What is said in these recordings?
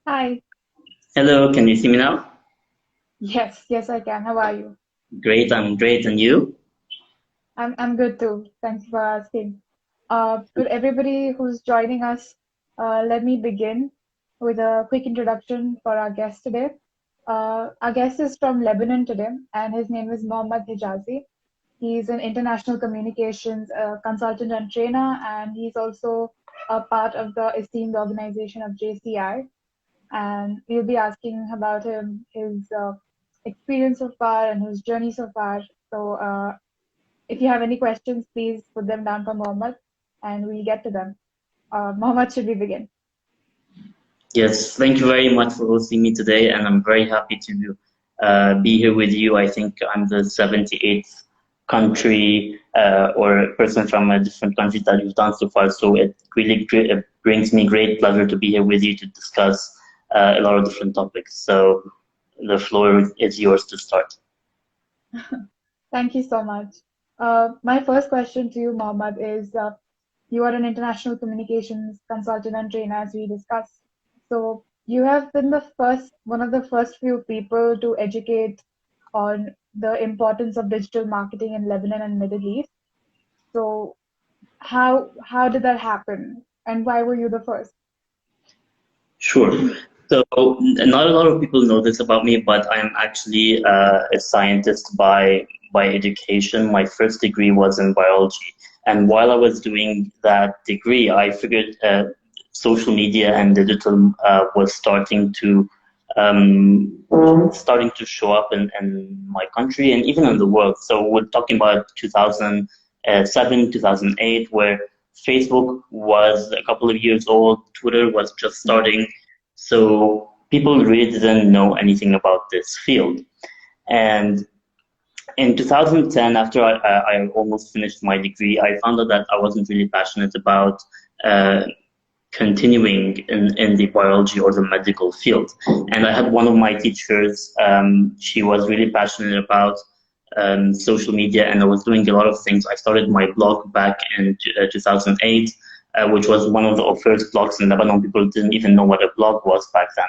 Hi. Hello, can you see me now? Yes, I can. How are you? Great, I'm great. And you? I'm good too. Thanks for asking. For everybody who's joining us, let me begin with a quick introduction for our guest today. Our guest is from Lebanon today, and his name is Mohammad Hijazi. He's an international communications consultant and trainer, and he's also a part of the esteemed organization of JCI. And we'll be asking about his experience so far and his journey so far. So, if you have any questions, please put them down for Mohammed, and we'll get to them. Mohammed, should we begin? Yes, thank you very much for hosting me today, and I'm very happy to be here with you. I think I'm the 78th country or person from a different country that you've done so far, so it brings me great pleasure to be here with you to discuss a lot of different topics. So the floor is yours to start. Thank you so much. My first question to you, Mohammed, is you are an international communications consultant and trainer, as we discussed. So you have been one of the first few people to educate on the importance of digital marketing in Lebanon and Middle East. So how did that happen, and why were you the first? Sure. So not a lot of people know this about me, but I'm actually a scientist by education. My first degree was in biology, and while I was doing that degree, I figured social media and digital was starting to show up in my country and even in the world. So we're talking about 2007, 2008, where Facebook was a couple of years old, Twitter was just starting, so people really didn't know anything about this field. And in 2010, after I almost finished my degree, I found out that I wasn't really passionate about uh, continuing in the biology or the medical field. And I had one of my teachers, she was really passionate about social media, and I was doing a lot of things. I started my blog back in 2008, which was one of the first blogs in Lebanon. People didn't even know what a blog was back then.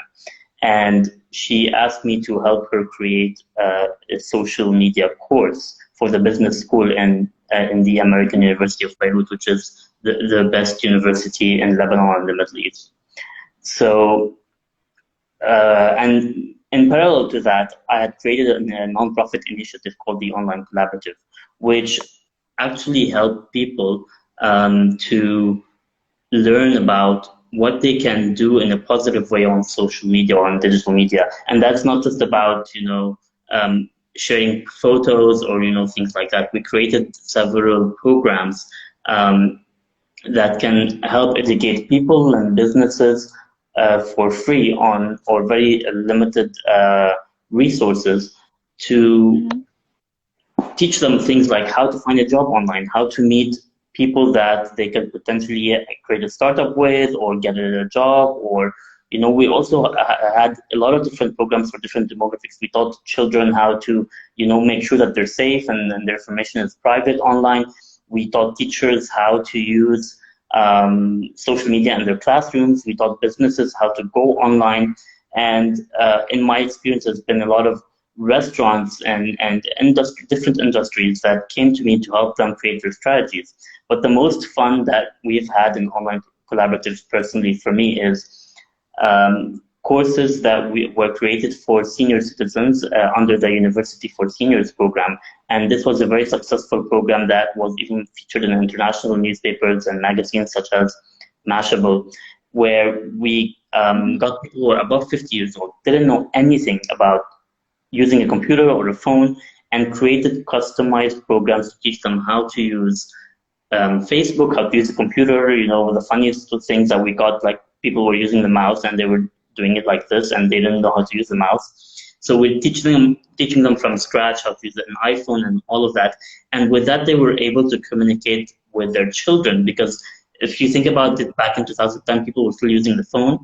And she asked me to help her create a social media course for the business school in the American University of Beirut, which is the best university in Lebanon and the Middle East. So, and in parallel to that, I had created a nonprofit initiative called the Online Collaborative, which actually helped people to learn about what they can do in a positive way on social media or on digital media. And that's not just about, sharing photos or, things like that. We created several programs that can help educate people and businesses for free on or very limited resources to Hmm. teach them things like how to find a job online, how to meet people that they could potentially create a startup with or get a job. Or, we also had a lot of different programs for different demographics. We taught children how to, make sure that they're safe and their information is private online. We taught teachers how to use social media in their classrooms. We taught businesses how to go online. And in my experience, there's been a lot of restaurants and different industries that came to me to help them create their strategies. But the most fun that we've had in online collaboratives personally for me is courses that were created for senior citizens under the University for Seniors program. And this was a very successful program that was even featured in international newspapers and magazines such as Mashable, where we got people who are above 50 years old, didn't know anything about using a computer or a phone, and created customized programs to teach them how to use Facebook, how to use a computer. The funniest things that we got, like people were using the mouse and they were doing it like this and they didn't know how to use the mouse. So we're teaching them from scratch how to use an iPhone and all of that. And with that, they were able to communicate with their children, because if you think about it, back in 2010, people were still using the phone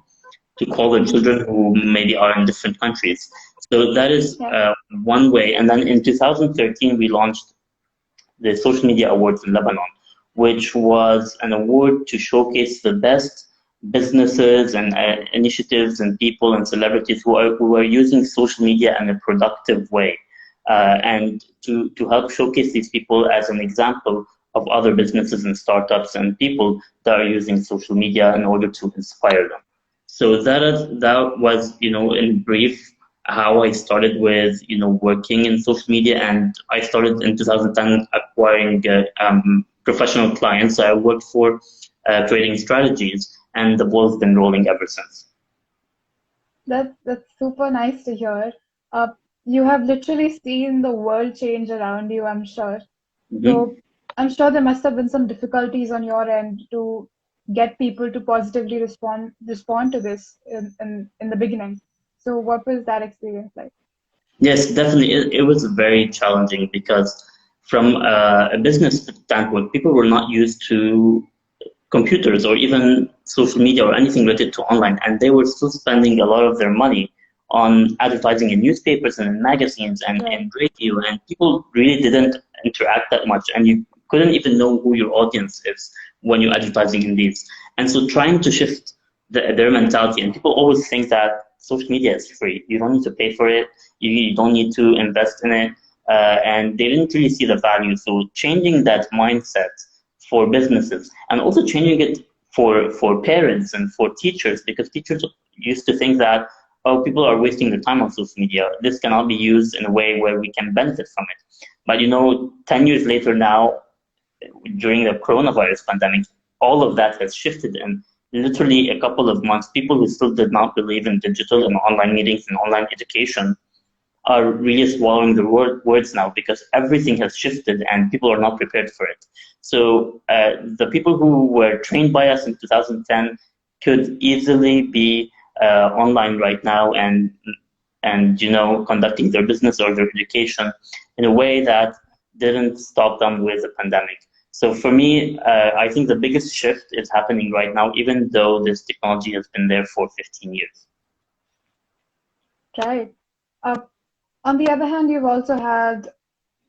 to call their Hmm. children who maybe are in different countries. So that is Yeah. one way. And then in 2013, we launched the Social Media Awards in Lebanon, which was an award to showcase the best businesses and initiatives and people and celebrities who are using social media in a productive way, and to help showcase these people as an example of other businesses and startups and people that are using social media in order to inspire them. So that was, in brief, how I started with, working in social media. And I started in 2010 acquiring professional clients. So I worked for trading strategies, and the ball's been rolling ever since. That's super nice to hear. Uh, you have literally seen the world change around you, I'm sure. Mhm. So I'm sure there must have been some difficulties on your end to get people to positively respond to this in the beginning. So what was that experience like? Yes, definitely. It was very challenging because from a business standpoint, people were not used to computers or even social media or anything related to online, and they were still spending a lot of their money on advertising in newspapers and in magazines and Right. in radio, and people really didn't interact that much, and you couldn't even know who your audience is when you're advertising in these. And so trying to shift their mentality, and people always think that social media is free, you don't need to pay for it, you don't need to invest in it, and they didn't really see the value. So changing that mindset for businesses, and also changing it for parents and for teachers, because teachers used to think that, oh, people are wasting their time on social media, this cannot be used in a way where we can benefit from it. But 10 years later now, during the coronavirus pandemic, all of that has shifted. And literally a couple of months, people who still did not believe in digital and online meetings and online education are really swallowing the words now, because everything has shifted and people are not prepared for it. So the people who were trained by us in 2010 could easily be online right now, and conducting their business or their education in a way that didn't stop them with the pandemic. So for me, I think the biggest shift is happening right now, even though this technology has been there for 15 years. Right. Uh, on the other hand, you've also had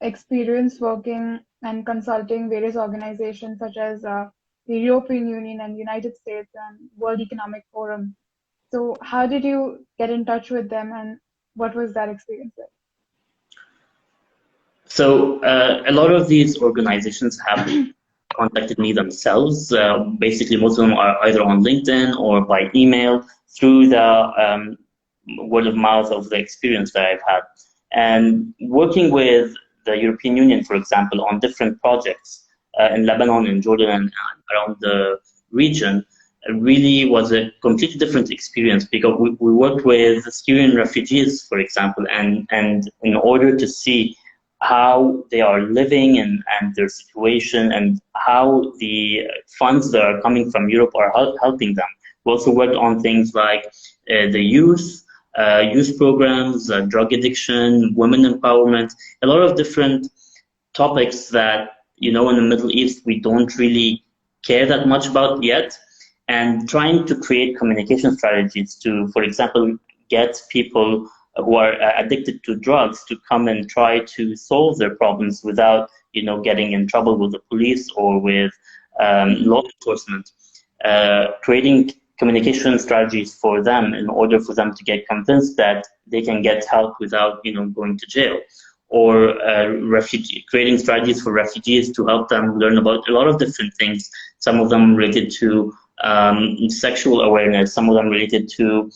experience working and consulting various organizations such as the European Union and United States and World Economic Forum. So how did you get in touch with them and what was that experience like? So a lot of these organizations have contacted me themselves. Basically, most of them are either on LinkedIn or by email through the word of mouth of the experience that I've had. And working with the European Union, for example, on different projects in Lebanon and Jordan and around the region, really was a completely different experience, because we worked with Syrian refugees, for example, and in order to see how they are living and their situation, and how the funds that are coming from Europe are helping them. We also worked on things like the youth programs, drug addiction, women empowerment, a lot of different topics that, in the Middle East, we don't really care that much about yet. And trying to create communication strategies to, for example, get people who are addicted to drugs to come and try to solve their problems without, getting in trouble with the police or with law enforcement. Creating communication strategies for them in order for them to get convinced that they can get help without, going to jail. Or creating strategies for refugees to help them learn about a lot of different things. Some of them related to sexual awareness, some of them related to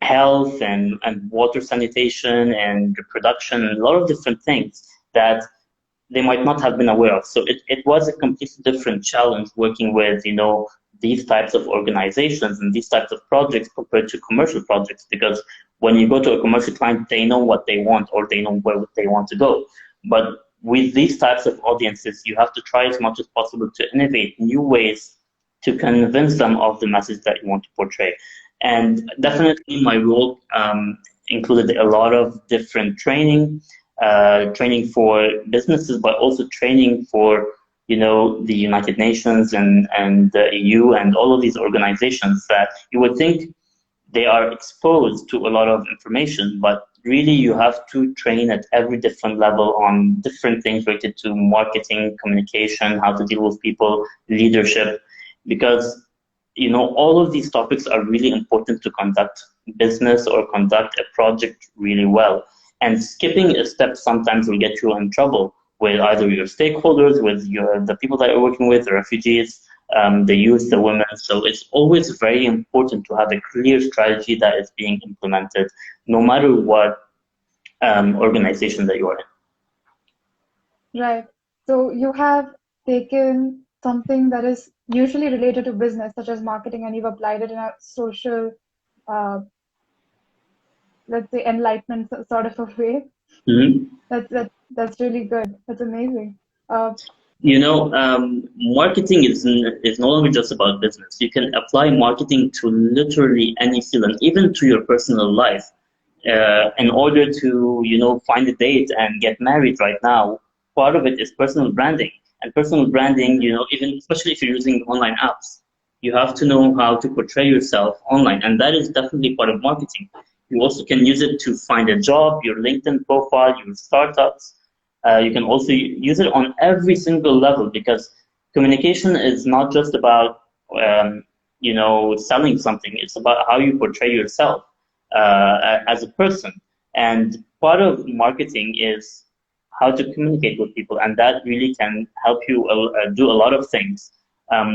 health and water sanitation and reproduction, a lot of different things that they might not have been aware of. So it was a completely different challenge working with, these types of organizations and these types of projects compared to commercial projects, because when you go to a commercial client, they know what they want or they know where they want to go. But with these types of audiences, you have to try as much as possible to innovate new ways to convince them of the message that you want to portray. And definitely my role included a lot of different training for businesses, but also training for, the United Nations and the EU and all of these organizations that you would think they are exposed to a lot of information, but really you have to train at every different level on different things related to marketing, communication, how to deal with people, leadership, because all of these topics are really important to conduct business or conduct a project really well. And skipping a step sometimes will get you in trouble with either your stakeholders, with the people that you're working with, the refugees, the youth, the women. So it's always very important to have a clear strategy that is being implemented, no matter what organization that you are in. Right. So you have taken something that is usually related to business, such as marketing, and you've applied it in a social, uh, let's say, enlightenment sort of a way. Mhm. That's really good. That's amazing. Uh, Marketing is no longer just about business. You can apply marketing to literally any field and even to your personal life. In order to, find a date and get married right now, part of it is personal branding. And personal branding, mhm, even especially if you're using online apps, you have to know how to portray yourself online. And that is definitely part of marketing. You also can use it to find a job, your LinkedIn profile, your startups. You can also use it on every single level because communication is not just about selling something. It's about how you portray yourself as a person. And part of marketing is how to communicate with people, and that really can help you do a lot of things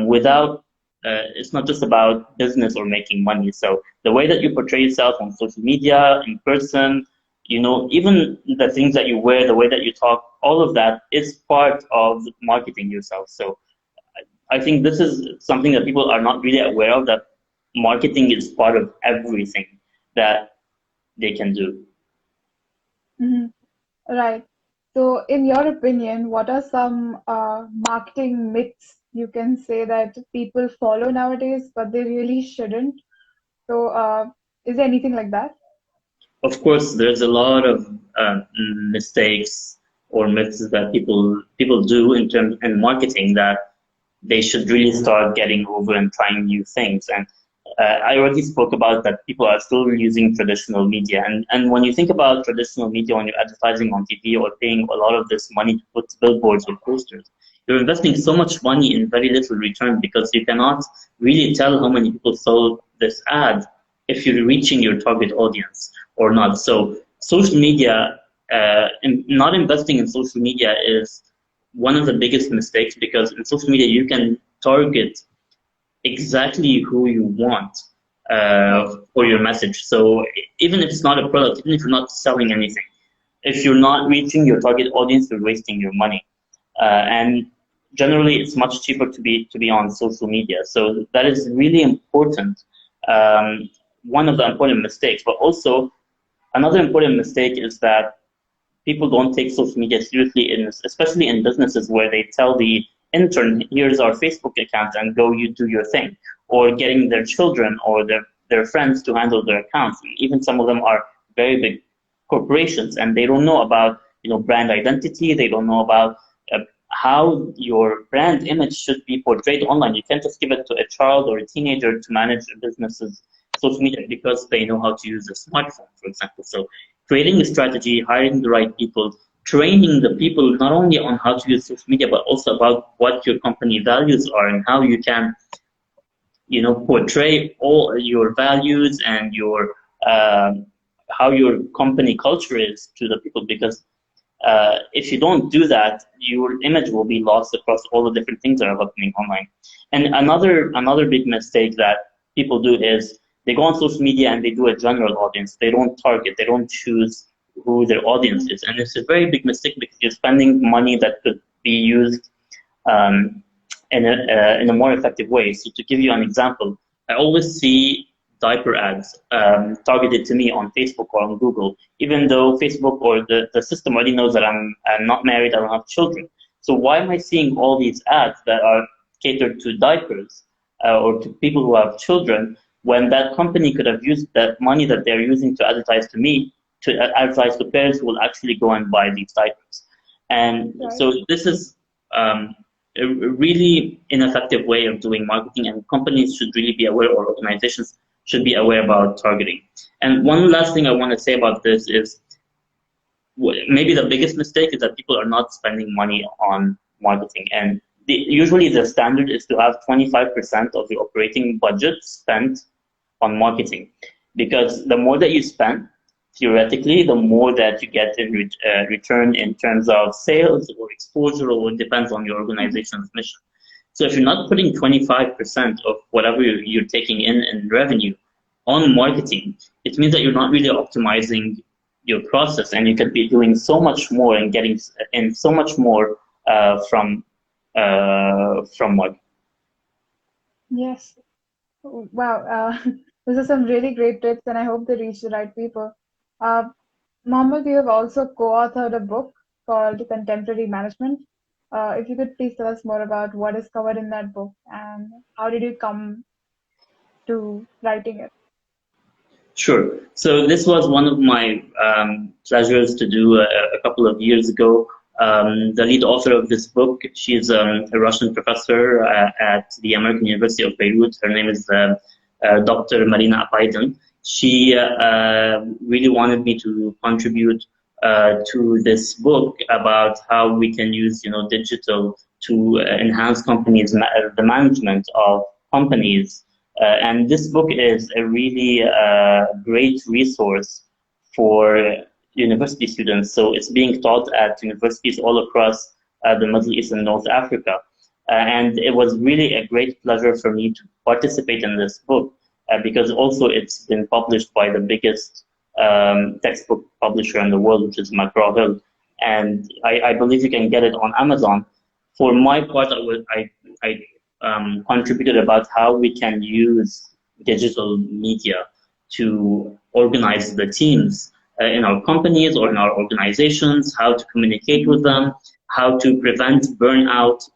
without. It's not just about business or making money. So the way that you portray yourself on social media, in person, even the things that you wear, the way that you talk, all of that is part of marketing yourself. So I think this is something that people are not really aware of, that marketing is part of everything that they can do. mhm. Right. So, in your opinion, what are some marketing myths you can say that people follow nowadays, but they really shouldn't? So, is there anything like that? Of course, there's a lot of mistakes or myths that people do in marketing that they should really start getting over and trying new things. And I already spoke about that people are still using traditional media. And when you think about traditional media, when you're advertising on TV or paying a lot of this money to put billboards or posters, you're investing so much money in very little return because you cannot really tell how many people saw this ad if you're reaching your target audience or not. So social media, not investing in social media is one of the biggest mistakes because in social media you can target exactly who you want Right. for your message. So even if it's not a product, even if you're not selling anything, if you're not reaching your target audience, you're wasting your money. And generally, it's much cheaper to be on social media. So that is really important. One of the important mistakes, but also another important mistake is that people don't take social media seriously, especially in businesses where they tell the intern, here's our Facebook account and go you do your thing, or getting their children or their friends to handle their accounts. Even some of them are very big corporations and they don't know about brand identity. They don't know about how your brand image should be portrayed online. You can't just give it to a child or a teenager to manage a business's social media because they know how to use a smartphone, for example. So creating a strategy, hiring the right people, training the people not only on how to use social media, but also about what your company values are and how you can, portray all your values and your how your company culture is to the people. Because if you don't do that, your image will be lost across all the different things that are happening online. And another big mistake that people do is they go on social media and they do a general audience. They don't target. They don't choose who their audience Mhm. is, and it's a very big mistake because you're spending money that could be used um, in a more effective way. So to give you an example, I always see diaper ads targeted to me on Facebook or on Google, even though Facebook or the system already knows that I'm not married, I don't have children. So why am I seeing all these ads that are catered to diapers or to people who have children when that company could have used that money that they're using to advertise to me to advertise to parents who will actually go and buy these diapers? And Right. so this is a really ineffective way of doing marketing, and companies should really be aware, or organizations should be aware about targeting. And one last thing I want to say about this is maybe the biggest mistake is that people are not spending money on marketing. And usually the standard is to have 25% of the operating budget spent on marketing, because the more that you spend, theoretically, the more that you get in return in terms of sales or exposure, or it depends on your organization's mission. So if you're not putting 25% of whatever you're taking in revenue on marketing, it means that you're not really optimizing your process, and you could be doing so much more and getting in so much more from marketing. Yes. Wow. This is some really great tips, and I hope they reach the right people. Uh, Mohammed, you have also co-authored a book called Contemporary Management. If you could please tell us more about what is covered in that book and how did you come to writing it? Sure. So this was one of my pleasures to do a couple of years ago. The lead author of this book, she's a Russian professor at the American University of Beirut. Her name is Dr. Marina Apaydin. She really wanted me to contribute to this book about how we can use, digital to enhance the management of companies, and this book is a really great resource for university students. So it's being taught at universities all across the Middle East and North Africa. And it was really a great pleasure for me to participate in this book because also it's been published by the biggest textbook publisher in the world, which is McGraw-Hill. And I believe you can get it on Amazon. For my part, I contributed about how we can use digital media to organize the teams in our companies or in our organizations, how to communicate with them, how to prevent burnout,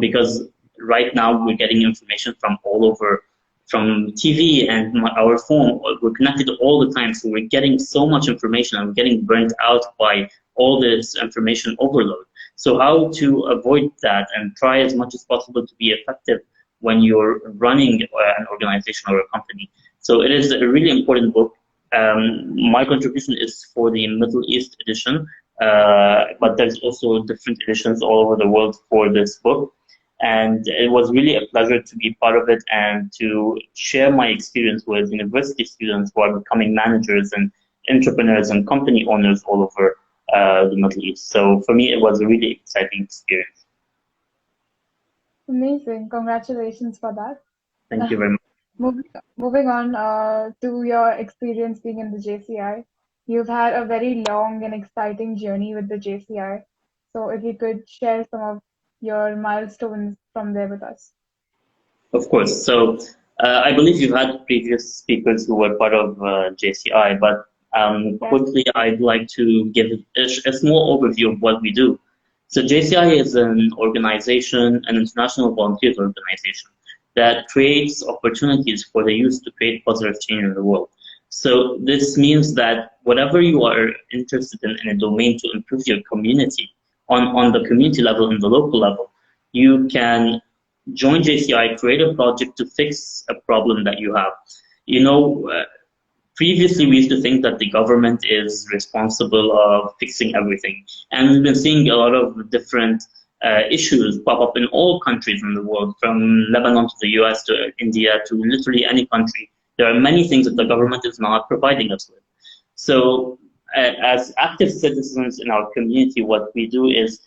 because right now we're getting information from all over, from TV and our phone. We're connected all the time, so we're getting so much information and we're getting burnt out by all this information overload. So how to avoid that and try as much as possible to be effective when you're running an organization or a company. So it is a really important book. My contribution is for the Middle East edition, but there's also different editions all over the world for this book. And it was really a pleasure to be part of it and to share my experience with university students who are becoming managers and entrepreneurs and company owners all over the Middle East. So for me, it was a really exciting experience. Amazing. Congratulations for that. Thank you very much. Moving, moving on to your experience being in the JCI, you've had a very long and exciting journey with the JCI. So if you could share some of your milestones from there with us. Of course. So I believe you've had previous speakers who were part of JCI, but Yes. quickly I'd like to give a small overview of what we do. So JCI is an organization, an international volunteers organization that creates opportunities for the youth to create positive change in the world. So this means that whatever you are interested in a domain to improve your community on the community level and the local level, you can join JCI, create a project to fix a problem that you have. Previously we used to think that the government is responsible of fixing everything. And we've been seeing a lot of different issues pop up in all countries in the world, from Lebanon to the US to India to literally any country. There are many things that the government is not providing us with. So as active citizens in our community, what we do is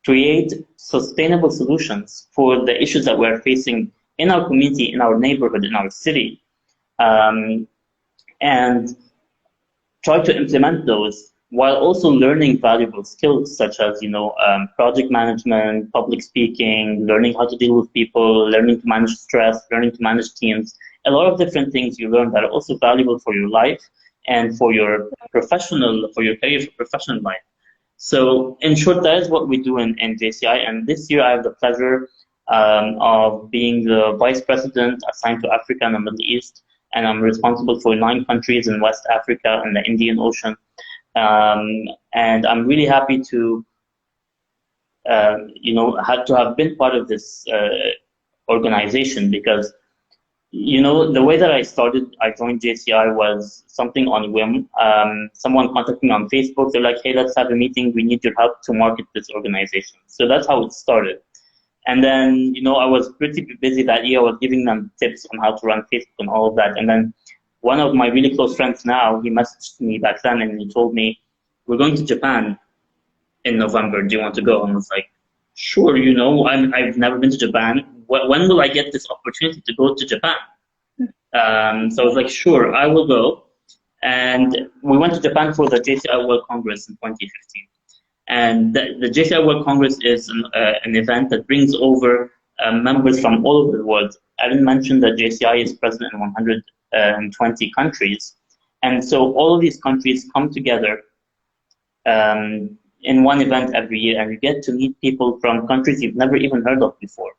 create sustainable solutions for the issues that we're facing in our community, in our neighborhood, in our city, and try to implement those while also learning valuable skills such as, project management, public speaking, learning how to deal with people, learning to manage stress, learning to manage teams. A lot of different things you learn that are also valuable for your life and for your career professional life. So in short, that is what we do in JCI. And this year I have the pleasure of being the vice president assigned to Africa and the Middle East. And I'm responsible for 9 countries in West Africa and the Indian Ocean. And I'm really happy to, had to have been part of this organization because, the way that I joined JCI was something on whim. Someone contacted me on Facebook. They're like, hey, let's have a meeting. We need your help to market this organization. So that's how it started. And then, I was pretty busy that year. I was giving them tips on how to run Facebook and all of that. And then one of my really close friends now, he messaged me back then and he told me, we're going to Japan in November. Do you want to go? And I was like, sure, I've never been to Japan. When will I get this opportunity to go to Japan? So I was like, sure, I will go. And we went to Japan for the JCI World Congress in 2015. And the JCI World Congress is an event that brings over members from all over the world. I didn't mention that JCI is present in 120 countries. And so all of these countries come together in one event every year, and you get to meet people from countries you've never even heard of before.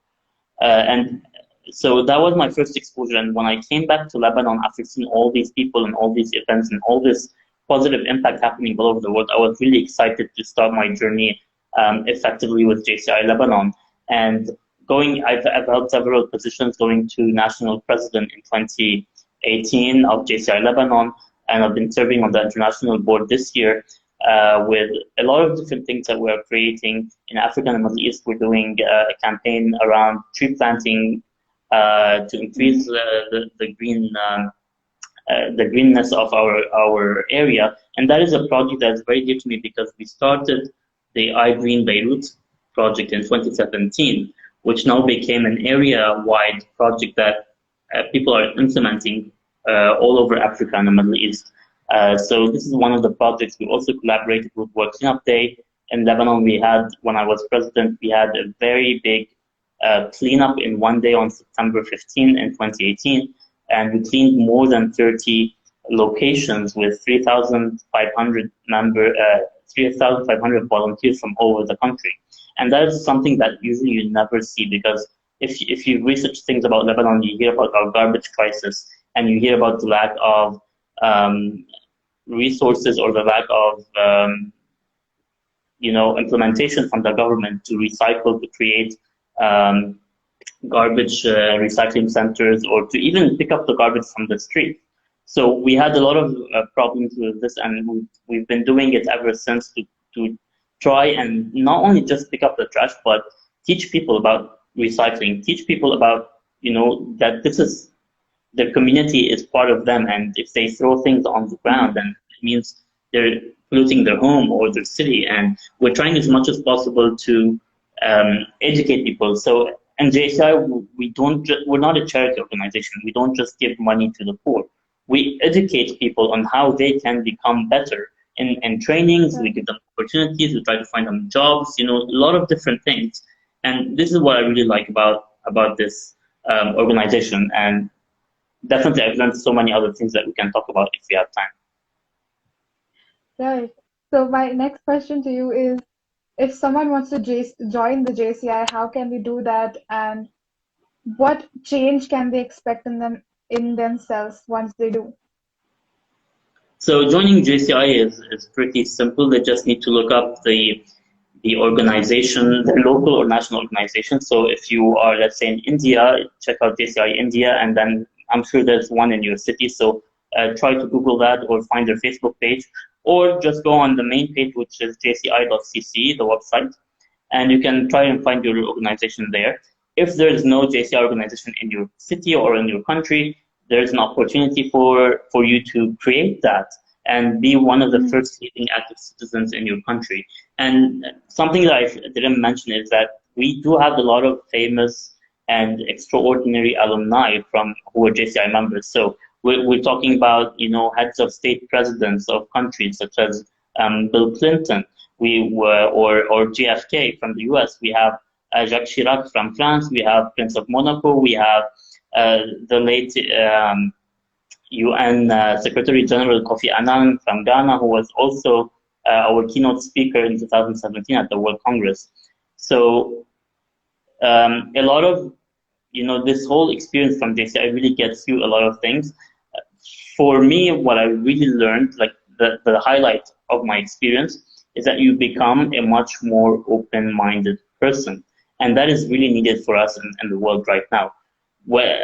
And so that was my first exposure. And when I came back to Lebanon after seeing all these people and all these events and all this positive impact happening all over the world, I was really excited to start my journey effectively with JCI Lebanon. And I've held several positions, going to national president in 2018 of JCI Lebanon, and I've been serving on the international board this year. With a lot of different things that we're creating in Africa and the Middle East. We're doing a campaign around tree planting to increase the greenness of our area, and that is a project that is very dear to me because we started the iGreen Beirut project in 2017, which now became an area-wide project that people are implementing all over Africa and the Middle East. So this is one of the projects. We also collaborated with World Cleanup Day in Lebanon. When I was president, we had a very big cleanup in one day on September 15 in 2018, and we cleaned more than 30 locations with 3,500 volunteers from all over the country. And that is something that usually you never see, because if you research things about Lebanon, you hear about our garbage crisis, and you hear about the lack of resources or the lack of implementation from the government to recycle, to create garbage recycling centers, or to even pick up the garbage from the street. So we had a lot of problems with this, and we've been doing it ever since to try and not only just pick up the trash, but teach people about recycling, teach people about that this is their community is part of them, and if they throw things on the ground, then it means they're polluting their home or their city. And we're trying as much as possible to educate people. So in JCI, we're not a charity organization. We don't just give money to the poor. We educate people on how they can become better in trainings. We give them opportunities. We try to find them jobs. A lot of different things. And this is what I really like about this organization. And definitely, I've learned so many other things that we can talk about if we have time. Right. So my next question to you is, if someone wants to join the JCI, how can they do that, and what change can they expect in themselves once they do? So joining JCI is pretty simple. They just need to look up the organization, the local or national organization. So if you are, let's say, in India, check out JCI India, and then I'm sure there's one in your city. So try to Google that or find their Facebook page, or just go on the main page, which is jci.cc, the website, and you can try and find your organization there. If there is no JCI organization in your city or in your country, there's an opportunity for you to create that and be one of the first leading active citizens in your country. And something that I didn't mention is that we do have a lot of famous and extraordinary alumni who are JCI members. So we're talking about heads of state presidents of countries such as Bill Clinton, or JFK from the U.S. We have Jacques Chirac from France. We have Prince of Monaco. We have the late UN Secretary General Kofi Annan from Ghana, who was also our keynote speaker in 2017 at the World Congress. So a lot of this whole experience from JCI really gets you a lot of things. For me, what I really learned, like the highlight of my experience, is that you become a much more open-minded person, and that is really needed for us in the world right now. Where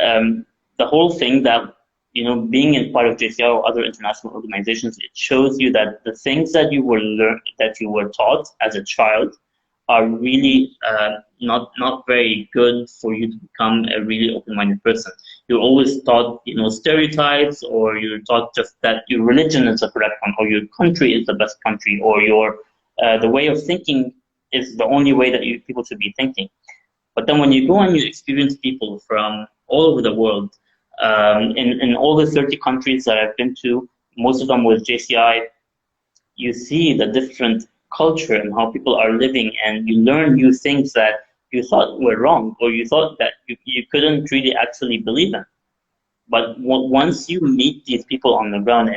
the whole thing that being in part of JCI or other international organizations, it shows you that the things that you were taught as a child are really not very good for you to become a really open-minded person. You're always taught, stereotypes, or you're taught just that your religion is the correct one, or your country is the best country, or your the way of thinking is the only way that people should be thinking. But then when you go and you experience people from all over the world, in all the 30 countries that I've been to, most of them with JCI, you see the different culture and how people are living, and you learn new things that you thought were wrong, or you thought that you couldn't really actually believe in. But once you meet these people on the ground,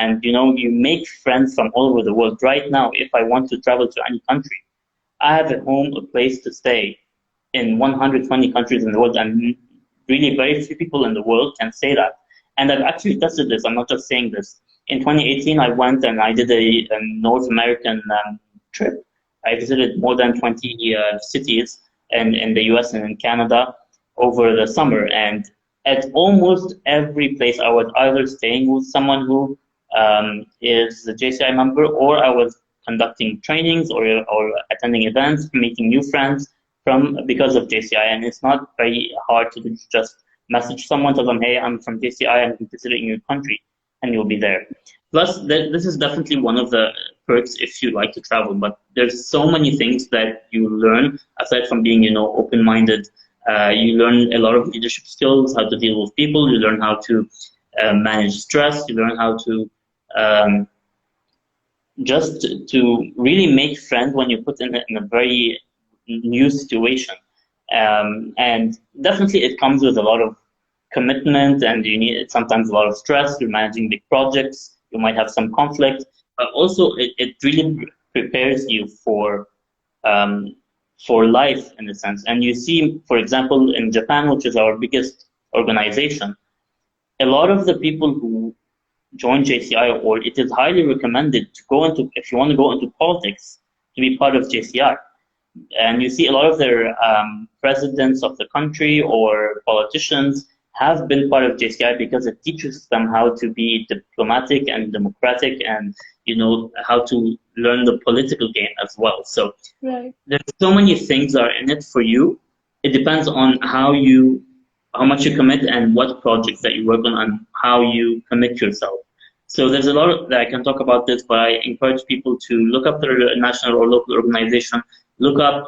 and you make friends from all over the world. Right now, if I want to travel to any country, I have a home, a place to stay in 120 countries in the world, and really very few people in the world can say that. And I've actually tested this. I'm not just saying this. In 2018, I went and I did a North American trip. I visited more than 20 cities in the US and in Canada over the summer. And at almost every place, I was either staying with someone who is a JCI member, or I was conducting trainings or attending events, meeting new friends because of JCI. And it's not very hard to just message someone, tell them, hey, I'm from JCI, I'm visiting your country, and you'll be there. Plus, this is definitely one of the perks if you like to travel, but there's so many things that you learn aside from being, open-minded. You learn a lot of leadership skills, how to deal with people, you learn how to manage stress, you learn how to just to really make friends when you're put in a very new situation. And definitely it comes with a lot of commitment, and you need sometimes a lot of stress. You're managing big projects, you might have some conflict, but also it really prepares you for life in a sense. And you see, for example, in Japan, which is our biggest organization, a lot of the people who join JCI, or it is highly recommended to go into, if you want to go into politics, to be part of JCI. And you see a lot of their presidents of the country or politicians have been part of JCI because it teaches them how to be diplomatic and democratic, and how to learn the political game as well. So Right. there's so many things that are in it for you. It depends on how much you commit and what projects that you work on and how you commit yourself. So there's a lot that I can talk about this, but I encourage people to look up their national or local organization, look up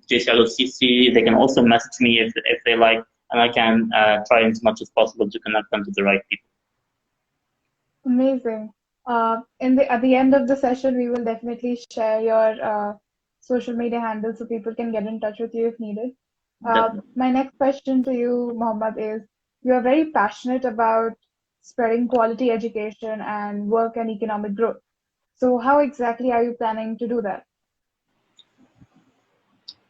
JCI.cc. They can also message me if they like, and I can try as much as possible to connect them to the right people. Amazing. At the end of the session, we will definitely share your social media handles so people can get in touch with you if needed. Definitely. My next question to you, Mohammed, is you are very passionate about spreading quality education and work and economic growth. So how exactly are you planning to do that?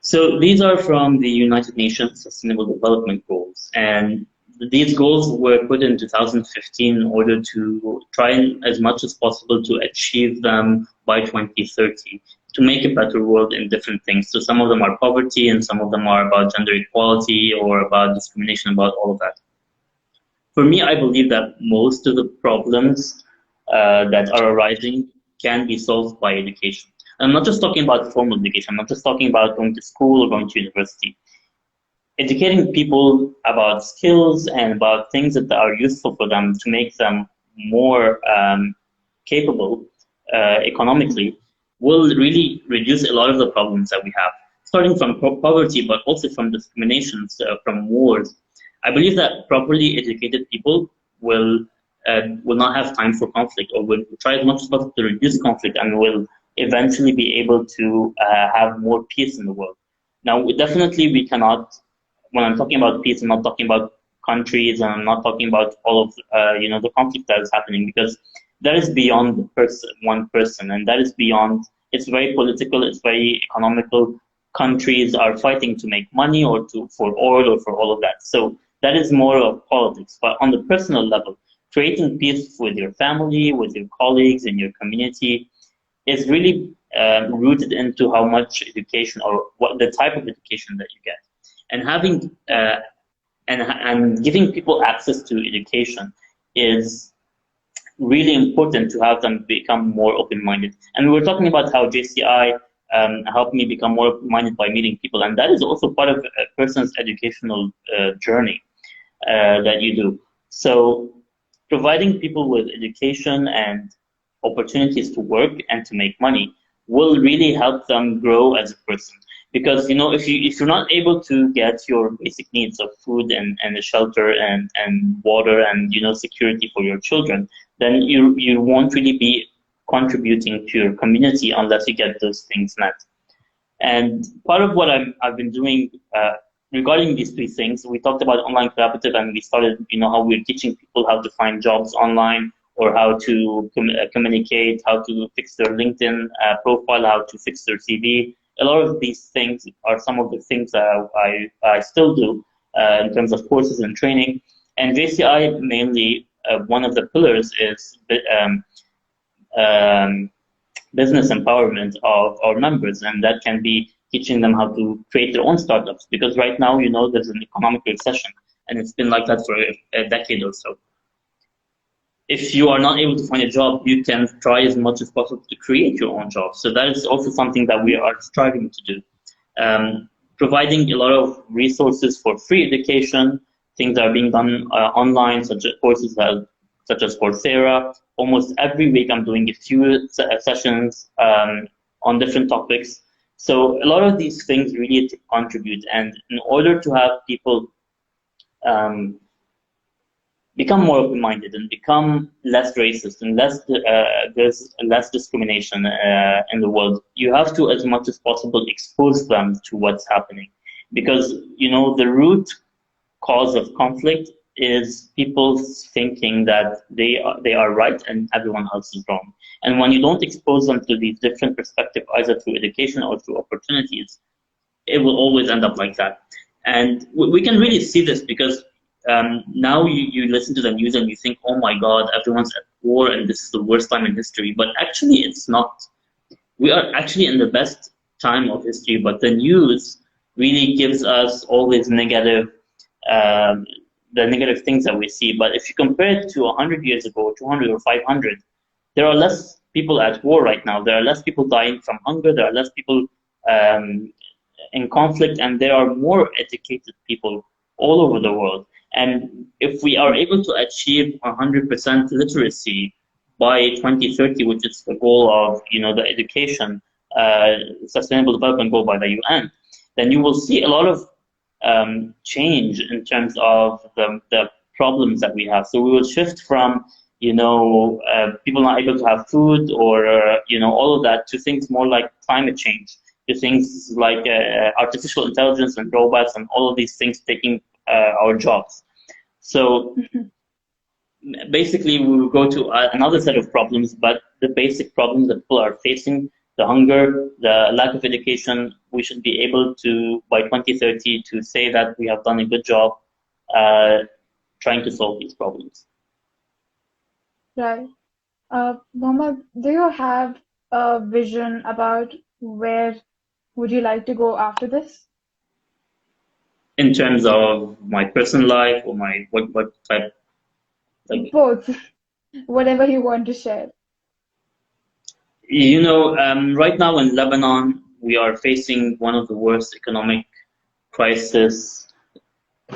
So these are from the United Nations Sustainable Development Goals, and these goals were put in 2015 in order to try as much as possible to achieve them by 2030, to make a better world in different things. So some of them are poverty, and some of them are about gender equality or about discrimination, about all of that. For me, I believe that most of the problems that are arising can be solved by education. I'm not just talking about formal education. I'm not just talking about going to school or going to university. Educating people about skills and about things that are useful for them to make them more capable economically will really reduce a lot of the problems that we have, starting from poverty, but also from discriminations, from wars. I believe that properly educated people will not have time for conflict, or will try as much as possible to reduce conflict, and will eventually be able to have more peace in the world. Now, definitely we cannot. When I'm talking about peace, I'm not talking about countries, and I'm not talking about all of the conflict that is happening, because that is beyond the one person, and that is beyond. It's very political. It's very economical. Countries are fighting to make money, or for oil, or for all of that. So that is more of politics. But on the personal level, creating peace with your family, with your colleagues, in your community, is really rooted into how much education, or what the type of education that you get, and having and giving people access to education is really important to have them become more open-minded. And we were talking about how JCI helped me become more open-minded by meeting people, and that is also part of a person's educational journey that you do. So providing people with education and opportunities to work and to make money will really help them grow as a person. Because if you're not able to get your basic needs of food and shelter and water and security for your children, then you won't really be contributing to your community unless you get those things met. And part of what I've been doing regarding these three things, we talked about online collaborative, and we started, how we're teaching people how to find jobs online, or how to communicate, how to fix their LinkedIn profile, how to fix their CV. A lot of these things are some of the things that I still do in terms of courses and training. And JCI mainly, one of the pillars is um, business empowerment of our members, and that can be teaching them how to create their own startups. Because right now, there's an economic recession, and it's been like that for a decade or so. If you are not able to find a job, you can try as much as possible to create your own job. So that is also something that we are striving to do. Providing a lot of resources for free education, things that are being done online, such as courses such as Coursera. Almost every week I'm doing a few sessions on different topics. So a lot of these things really contribute. And in order to have people become more open-minded and become less racist and there's less discrimination in the world, you have to, as much as possible, expose them to what's happening. Because, the root cause of conflict is people thinking that they are right and everyone else is wrong. And when you don't expose them to these different perspectives, either through education or through opportunities, it will always end up like that. And we can really see this because now you listen to the news and you think, oh my God, everyone's at war and this is the worst time in history. But actually, it's not. We are actually in the best time of history, but the news really gives us all these the negative things that we see. But if you compare it to 100 years ago, 200 or 500, there are less people at war right now. There are less people dying from hunger. There are less people in conflict, and there are more educated people all over the world. And if we are able to achieve 100% literacy by 2030, which is the goal of the education sustainable development goal by the UN, then you will see a lot of change in terms of the problems that we have. So we will shift from people not able to have food or all of that to things more like climate change, to things like artificial intelligence and robots and all of these things taking our jobs. So basically, we will go to another set of problems, but the basic problems that people are facing, the hunger, the lack of education, we should be able to, by 2030, to say that we have done a good job trying to solve these problems. Right. Mohammed, do you have a vision about where would you like to go after this? In terms of my personal life or my what type, like Both, whatever you want to share. right now in Lebanon, we are facing one of the worst economic crises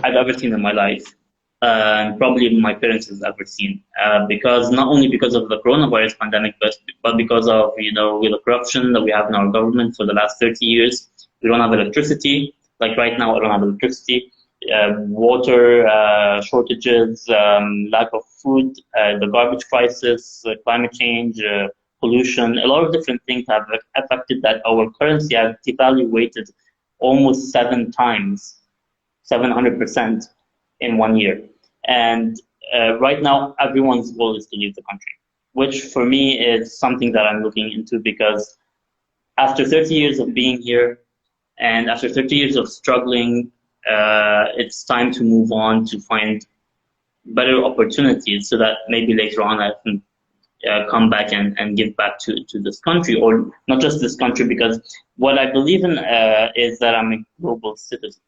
I've ever seen in my life, and probably my parents has ever seen. Because not only because of the coronavirus pandemic, but because of the corruption that we have in our government for the last 30 years. We don't have electricity. Like right now, I don't have electricity. Water shortages, lack of food, the garbage crisis, climate change, pollution, a lot of different things have affected that. Our currency has devaluated almost 7 times, 700% in 1 year. And right now, everyone's goal is to leave the country, which for me is something that I'm looking into, because after 30 years of being here and after 30 years of struggling, it's time to move on to find better opportunities so that maybe later on I can come back and give back to this country, or not just this country, because what I believe in is that I'm a global citizen.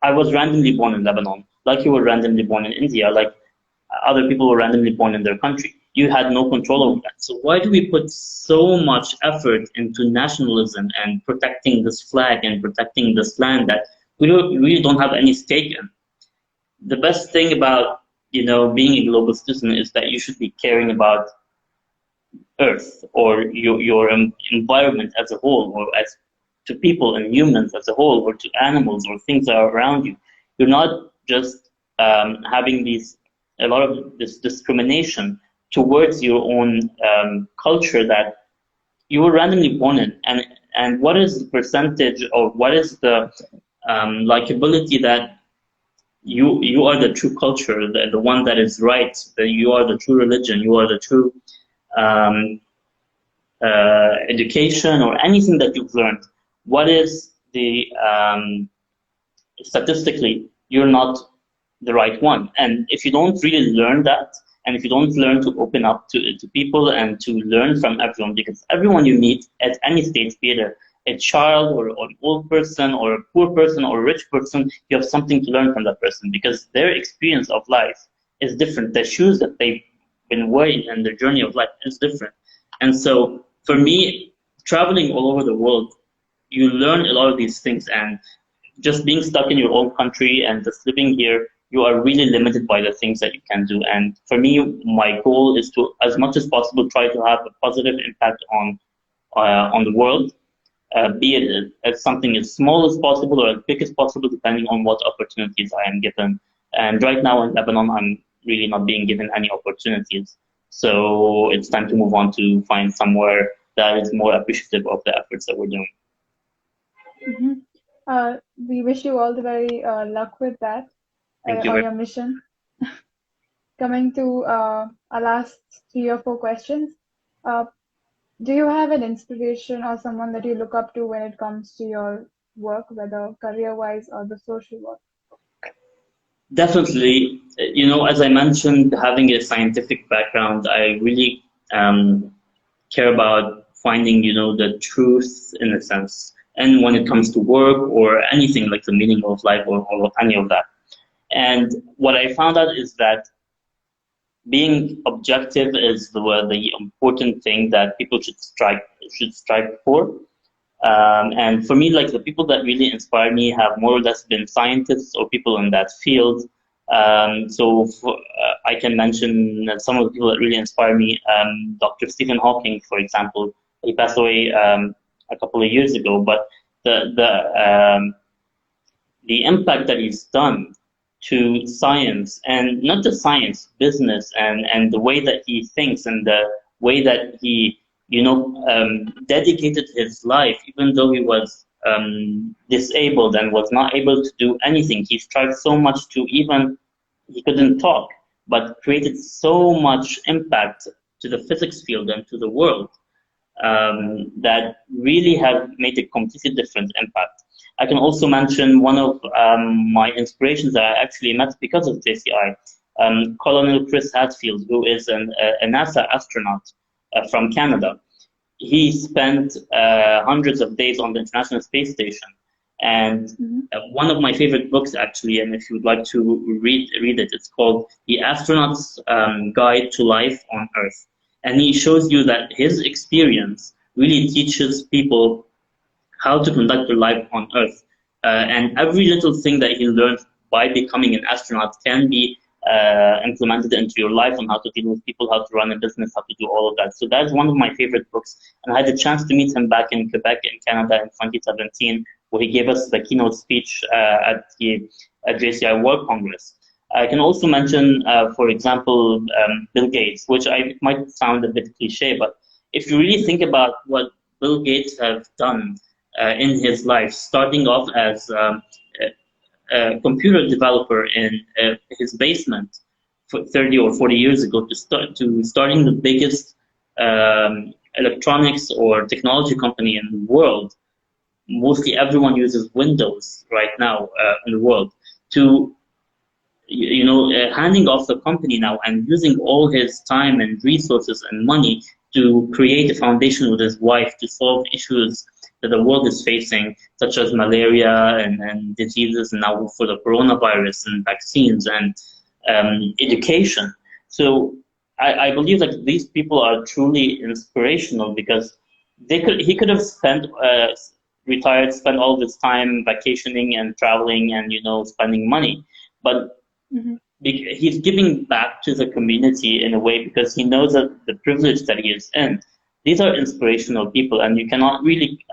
I was randomly born in Lebanon, like you were randomly born in India, like other people were randomly born in their country. you had no control over that. So why do we put so much effort into nationalism and protecting this flag and protecting this land that we really don't have any stake in? The best thing about, being a global citizen is that you should be caring about Earth or your environment as a whole, or as to people and humans as a whole, or to animals or things that are around you. You're not just having a lot of this discrimination towards your own culture that you were randomly born in, and what is the percentage, or what is the likability that you are the true culture, the one that is right, that you are the true religion, you are the true um, education, or anything that you've learned. What is the statistically, you're not the right one. And if you don't really learn that, and if you don't learn to open up to people and to learn from everyone, because everyone you meet at any stage, be it a child or an old person or a poor person or a rich person, you have something to learn from that person, because their experience of life is different. The shoes that they've been wearing and their journey of life is different. And so for me, traveling all over the world, you learn a lot of these things, and just being stuck in your own country and just living here, you are really limited by the things that you can do. And for me, my goal is to, as much as possible, try to have a positive impact on the world, be it as something as small as possible or as big as possible, depending on what opportunities I am given. And right now in Lebanon, I'm really not being given any opportunities. So it's time to move on to find somewhere that is more appreciative of the efforts that we're doing. Mm-hmm. We wish you all the very luck with that Thank you on very your mission. Coming to our last 3 or 4 questions, uh, do you have an inspiration or someone that you look up to when it comes to your work, whether career-wise or the social work? Definitely, as I mentioned, having a scientific background, I really care about finding, the truth in a sense. And when it comes to work or anything like the meaning of life, or any of that. And what I found out is that being objective is the important thing that people should strive for. And for me, like, the people that really inspire me have more or less been scientists or people in that field. I can mention that some of the people that really inspire me. Dr. Stephen Hawking, for example, he passed away a couple of years ago, but the impact that he's done to science, and not just science, business, and the way that he thinks, and the way that he, dedicated his life, even though he was disabled and was not able to do anything. He strived so much to even, he couldn't talk, but created so much impact to the physics field and to the world, that really have made a completely different impact. I can also mention one of my inspirations that I actually met because of JCI, Colonel Chris Hadfield, who is a NASA astronaut from Canada. He spent hundreds of days on the International Space Station. And one of my favorite books, actually, and if you would like to read it, it's called The Astronaut's Guide to Life on Earth. And he shows you that his experience really teaches people how to conduct their life on Earth. And every little thing that he learned by becoming an astronaut can be implemented into your life, on how to deal with people, how to run a business, how to do all of that. So that's one of my favorite books. And I had the chance to meet him back in Quebec, in Canada, in 2017, where he gave us the keynote speech at the JCI World Congress. I can also mention, for example, Bill Gates, which might sound a bit cliche, but if you really think about what Bill Gates has done in his life, starting off as a computer developer in his basement 30 or 40 years ago, to starting the biggest electronics or technology company in the world. Mostly everyone uses Windows right now in the world, to handing off the company now and using all his time and resources and money to create a foundation with his wife to solve issues that the world is facing, such as malaria and diseases, and now for the coronavirus and vaccines and education. So I believe that these people are truly inspirational because he could have spent retired, spent all of his time vacationing and traveling and spending money, but Mm-hmm. he's giving back to the community in a way because he knows that the privilege that he is in. These are inspirational people, and you cannot really.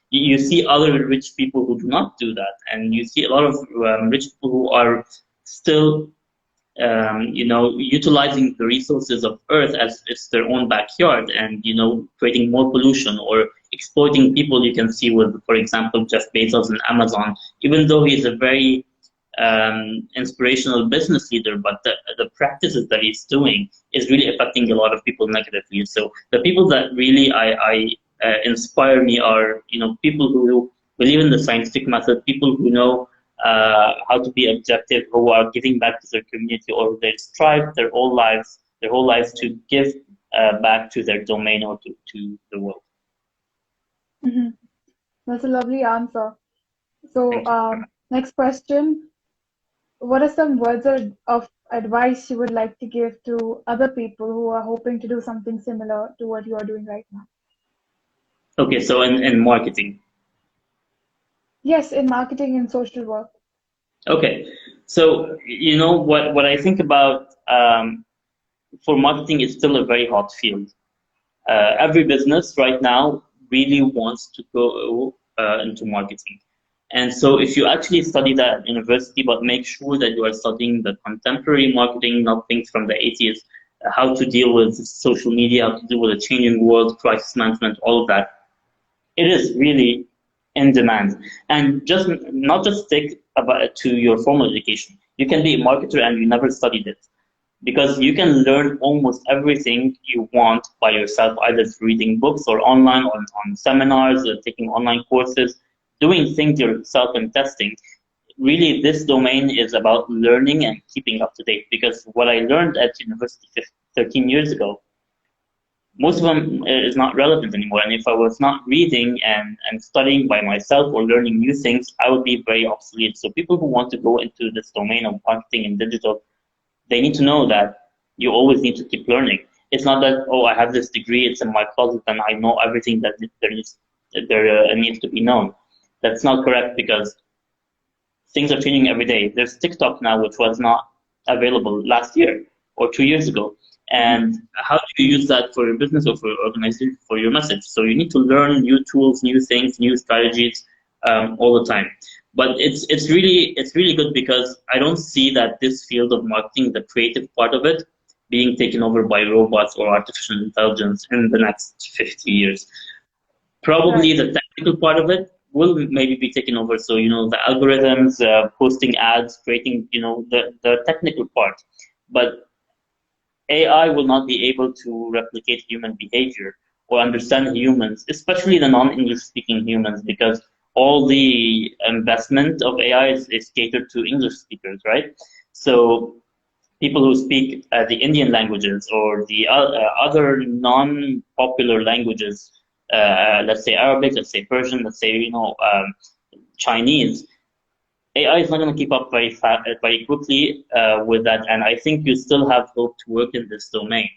You see other rich people who do not do that, and you see a lot of rich people who are still utilizing the resources of Earth as it's their own backyard and, creating more pollution or exploiting people. You can see with, for example, Jeff Bezos and Amazon, even though he's a very inspirational business leader, but the practices that he's doing is really affecting a lot of people negatively. So the people that really I inspire me are, people who believe in the scientific method, people who know how to be objective, who are giving back to their community, or they strive their whole lives to give back to their domain or to the world. Mm-hmm. That's a lovely answer. So, Thank you. next question. What are some words of advice you would like to give to other people who are hoping to do something similar to what you are doing right now? Okay, so in marketing. Yes, in marketing and social work. Okay, so what I think about for marketing is still a very hot field. Every business right now really wants to go into marketing. And so if you actually study that at university, but make sure that you are studying the contemporary marketing, not things from the 80s, how to deal with social media, how to deal with a changing world, crisis management, all of that, it is really in demand. And just not just stick about to your formal education. You can be a marketer and you never studied it because you can learn almost everything you want by yourself, either through reading books or online on seminars or taking online courses, doing things yourself and testing. Really, this domain is about learning and keeping up to date because what I learned at university 13 years ago, most of them is not relevant anymore. And if I was not reading and studying by myself or learning new things, I would be very obsolete. So people who want to go into this domain of marketing and digital, they need to know that you always need to keep learning. It's not that, oh, I have this degree, it's in my closet, and I know everything that needs to be known. That's not correct because things are changing every day. There's TikTok now, which was not available last year or 2 years ago. Mm-hmm. And how do you use that for your business or for your organization, for your message? So you need to learn new tools, new things, new strategies all the time. But it's really good because I don't see that this field of marketing, the creative part of it, being taken over by robots or artificial intelligence in the next 50 years. Probably Right. the technical part of it will maybe be taken over. So, the algorithms, posting ads, creating, the technical part. But AI will not be able to replicate human behavior or understand humans, especially the non-English speaking humans, because all the investment of AI is catered to English speakers, right? So people who speak the Indian languages or the other non-popular languages, let's say Arabic, let's say Persian, let's say Chinese, AI is not going to keep up very quickly with that, and I think you still have hope to work in this domain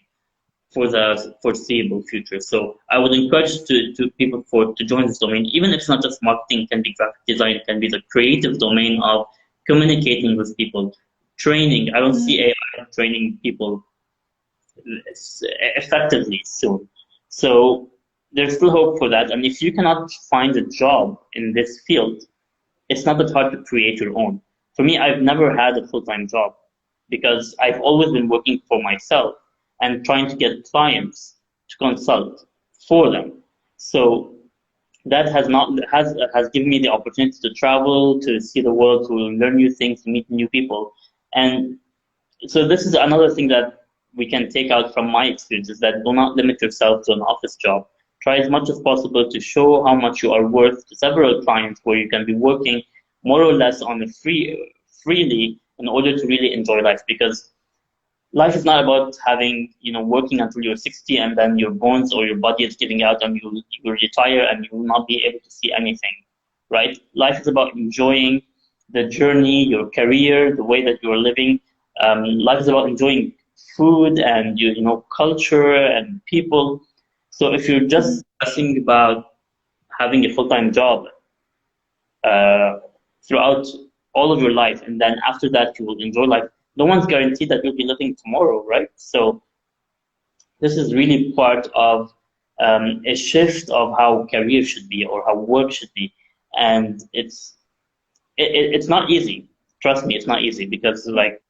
for the foreseeable future. So I would encourage to people to join this domain, even if it's not just marketing, it can be graphic design, it can be the creative domain of communicating with people, training. I don't Mm-hmm. see AI training people effectively soon. So there's still hope for that. And if you cannot find a job in this field, it's not that hard to create your own. For me, I've never had a full-time job because I've always been working for myself and trying to get clients to consult for them. So that has given me the opportunity to travel, to see the world, to learn new things, to meet new people. And so this is another thing that we can take out from my experience is that do not limit yourself to an office job. Try as much as possible to show how much you are worth to several clients where you can be working more or less on a freely in order to really enjoy life because life is not about having working until you're 60 and then your bones or your body is giving out and you retire and you will not be able to see anything, right? Life is about enjoying the journey, your career, the way that you're living. Life is about enjoying food and culture and people. So if you're Mhm. just asking about having a full-time job uh, throughout all of your life, and then after that you will enjoy life, no one's guaranteed that you'll be living tomorrow, right? So this is really part of a shift of how career should be or how work should be, and it's not easy. Trust me, it's not easy because like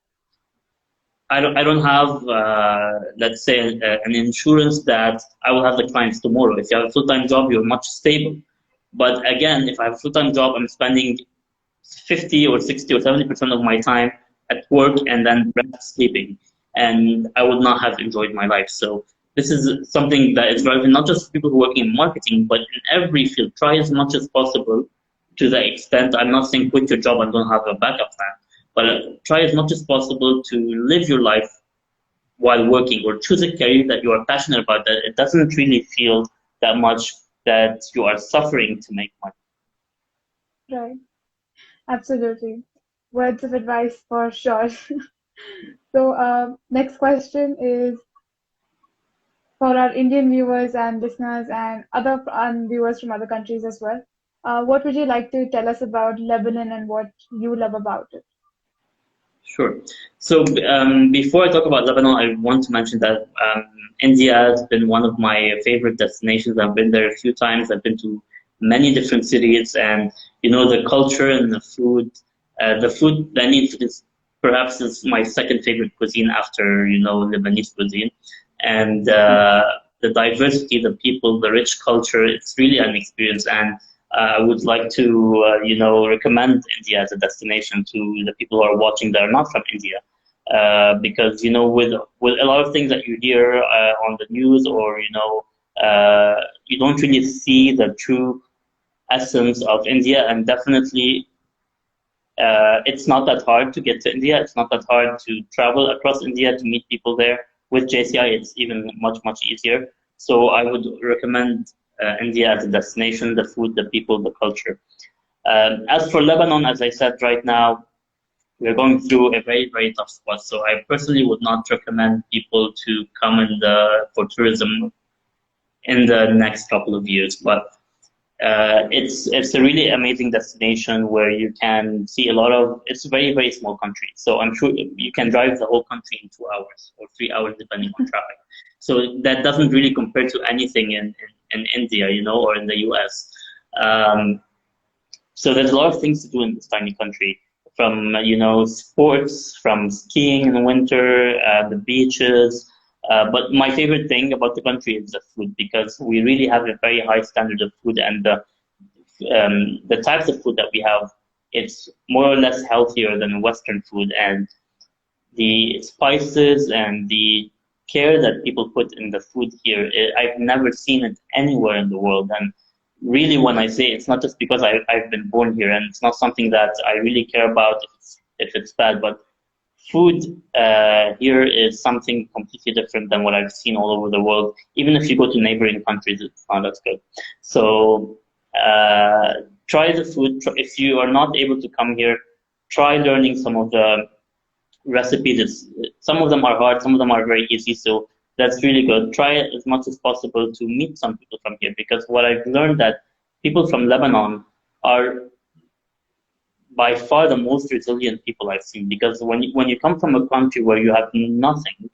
I don't have let's say an insurance that I will have the clients tomorrow. If you have a full time job, you're much stable. But again, if I have a full time job, I'm spending 50 or 60 or 70% of my time at work and then rest sleeping, and I would not have enjoyed my life. So this is something that is relevant not just for people who work in marketing, but in every field. Try as much as possible to the extent, I'm not saying quit your job and don't have a backup plan, but try as much as possible to live your life while working, or choose a career that you are passionate about, that it doesn't really feel that much that you are suffering to make money. Right. Absolutely. Words of advice for sure. So, next question is for our Indian viewers and listeners and other viewers from other countries as well. What would you like to tell us about Lebanon and what you love about it? Sure. So before I talk about Lebanon, I want to mention that India has been one of my favorite destinations. I've been there a few times. I've been to many different cities, and the culture and the food. The food Lebanese is perhaps is my second favorite cuisine after Lebanese cuisine, and the diversity, the people, the rich culture. It's really an experience, and I would like to, recommend India as a destination to the people who are watching that are not from India, because with a lot of things that you hear on the news, or you don't really see the true essence of India, and definitely it's not that hard to get to India. It's not that hard to travel across India to meet people there. With JCI, it's even much, much easier. So I would recommend India as a destination, the food, the people, the culture. As for Lebanon, as I said, right now, we're going through a very, very tough spot. So I personally would not recommend people to come for tourism in the next couple of years. But it's a really amazing destination where you can see a lot of. It's a very, very small country, so I'm sure you can drive the whole country in 2 hours or 3 hours depending on traffic. So that doesn't really compare to anything in India, or in the US. Um, so there's a lot of things to do in this tiny country, from sports, from skiing in the winter, the beaches. But my favorite thing about the country is the food, because we really have a very high standard of food, and the types of food that we have, it's more or less healthier than Western food, and the spices and the care that people put in the food here, I've never seen it anywhere in the world. And really, when I say it's not just because I've been born here, and it's not something that I really care about if it's bad, but food here is something completely different than what I've seen all over the world. Even if you go to neighboring countries, it's not as good. So uh, try the food. If you are not able to come here, try learning some of the recipes. Some of them are hard, some of them are very easy. So that's really good. Try as much as possible to meet some people from here, because what I've learned that people from Lebanon are by far the most resilient people I've seen. Because when you come from a country where you have nothing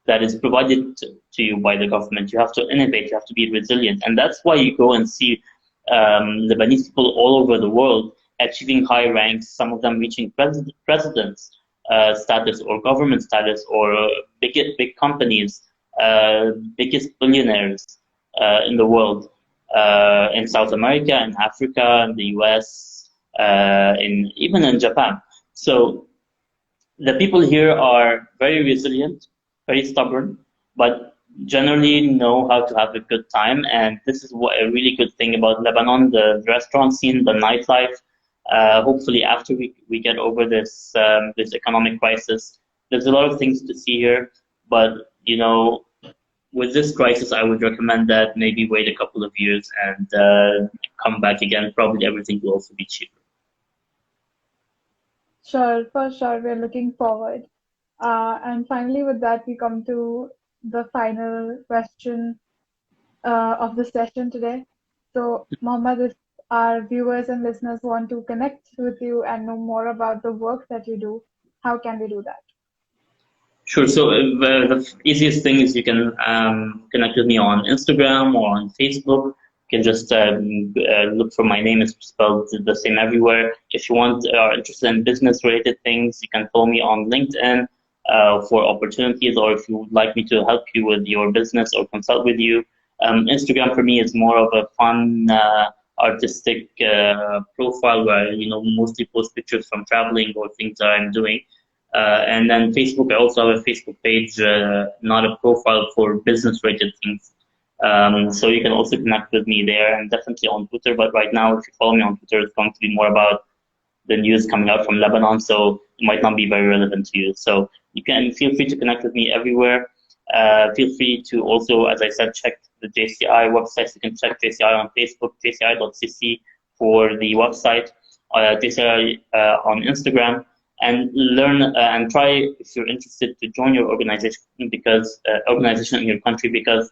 that is provided to you by the government, you have to innovate, you have to be resilient, and that's why you go and see Lebanese people all over the world achieving high ranks. Some of them reaching presidents status, or government status, or big companies, biggest billionaires in the world, in South America, in Africa, in the US, in even in Japan. So the people here are very resilient, very stubborn, but generally know how to have a good time. And this is what a really good thing about Lebanon: the restaurant scene, the nightlife. Hopefully, after we get over this economic crisis, there's a lot of things to see here. But with this crisis, I would recommend that maybe wait a couple of years and come back again. Probably everything will also be cheaper. Sure, for sure. We're looking forward. And finally, with that, we come to the final question of the session today. So, Mohammed, if our viewers and listeners want to connect with you and know more about the work that you do, how can they do that? Sure. So the easiest thing is you can connect with me on Instagram or on Facebook. You can just look for my name. It's spelled the same everywhere. If you are interested in business related things, you can follow me on LinkedIn for opportunities, or if you would like me to help you with your business or consult with you. Instagram for me is more of a fun, artistic profile where I, mostly post pictures from traveling or things that I'm doing. And then Facebook, I also have a Facebook page, not a profile for business related things. So you can also connect with me there and definitely on Twitter. But right now, if you follow me on Twitter, it's going to be more about the news coming out from Lebanon. So it might not be very relevant to you. So you can feel free to connect with me everywhere. Feel free to also, as I said, check the JCI website. You can check JCI on Facebook, jci.cc for the website, JCI on Instagram, and learn and try if you're interested to join your organization in your country because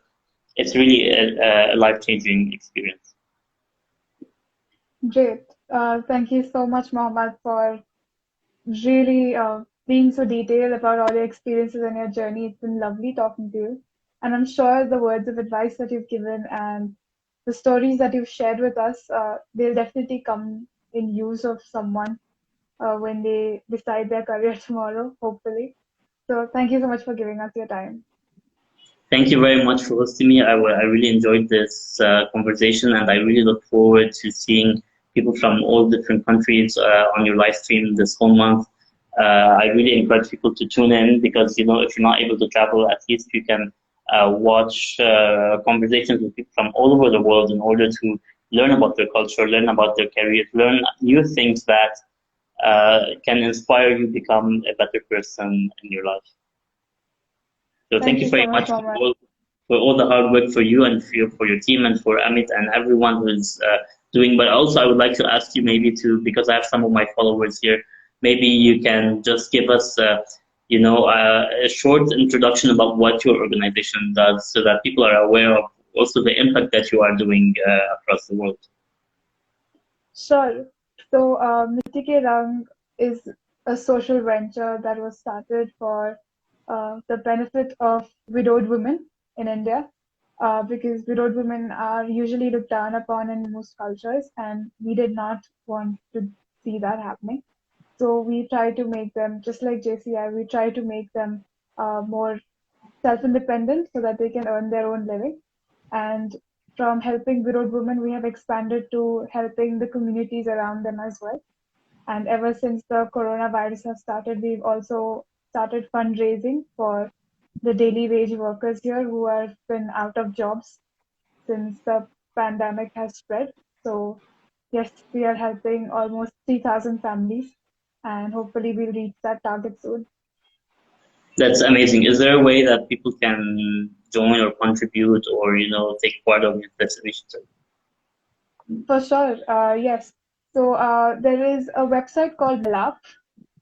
it's really a life-changing experience. Great. Thank you so much, Mohammed, for really being so detailed about all your experiences and your journey. It's been lovely talking to you. And I'm sure the words of advice that you've given and the stories that you've shared with us, they'll definitely come in use of someone when they decide their career tomorrow, hopefully. So thank you so much for giving us your time. Thank you very much for hosting me. I really enjoyed this conversation, and I really look forward to seeing people from all different countries on your live stream this whole month. I really encourage people to tune in because if you're not able to travel, at least you can watch conversations with people from all over the world in order to learn about their culture, learn about their careers, learn new things that can inspire you become a better person in your life. So thank Thank you you so very much, much Mohammed. for all the hard work for you and for your team and for Amit and everyone who's doing. But also, I would like to ask you maybe to, because I have some of my followers here, maybe you can just give us, a short introduction about what your organization does so that people are aware of also the impact that you are doing across the world. Sure. So, Mitti Ke Rang is a social venture that was started for the benefit of widowed women in India, because widowed women are usually looked down upon in most cultures, and we did not want to see that happening. So we try to make them, just like JCI, we try to make them more self-independent so that they can earn their own living. And from helping widowed women, we have expanded to helping the communities around them as well. And ever since the coronavirus has started, we've also started fundraising for the daily wage workers here who have been out of jobs since the pandemic has spread. So, yes, we are helping almost 3,000 families, and hopefully, we'll reach that target soon. That's amazing. Is there a way that people can join or contribute or take part of this initiative? For sure, yes. So there is a website called Melap.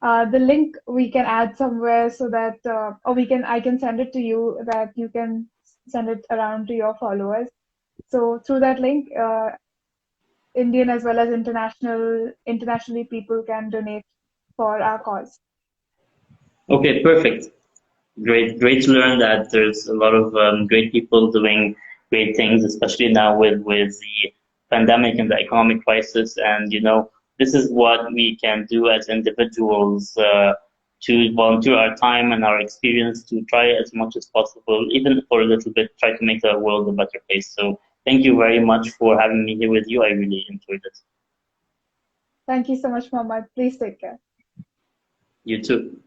The link we can add somewhere so that, or I can send it to you that you can send it around to your followers. So through that link, Indian as well as internationally people can donate for our cause. Okay, perfect. Great to learn that there's a lot of great people doing great things, especially now with the pandemic and the economic crisis. And this is what we can do as individuals to volunteer our time and our experience to try as much as possible, even for a little bit, try to make the world a better place. So thank you very much for having me here with you. I really enjoyed it. Thank you so much, Mohammed. Please take care. You too.